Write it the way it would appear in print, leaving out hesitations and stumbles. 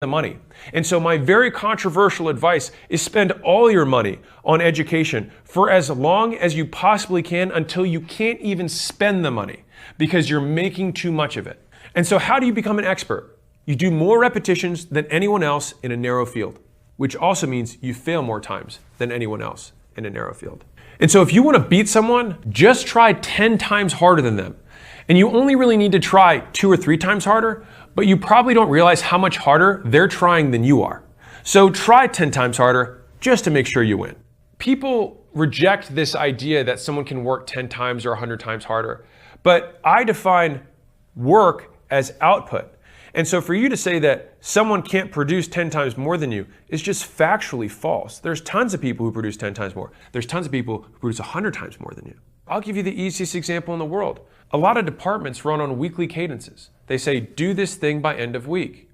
the money. And so my very controversial advice is spend all your money on education for as long as you possibly can until you can't even spend the money because you're making too much of it. And so how do you become an expert? You do more repetitions than anyone else in a narrow field, which also means you fail more times than anyone else in a narrow field. And so if you want to beat someone, just try 10 times harder than them. And you only really need to try 2 or 3 times harder, but you probably don't realize how much harder they're trying than you are. So try 10 times harder just to make sure you win. People reject this idea that someone can work 10 times or 100 times harder, but I define work as output. And so for you to say that someone can't produce 10 times more than you is just factually false. There's tons of people who produce 10 times more. There's tons of people who produce 100 times more than you. I'll give you the easiest example in the world. A lot of departments run on weekly cadences. They say, do this thing by end of week.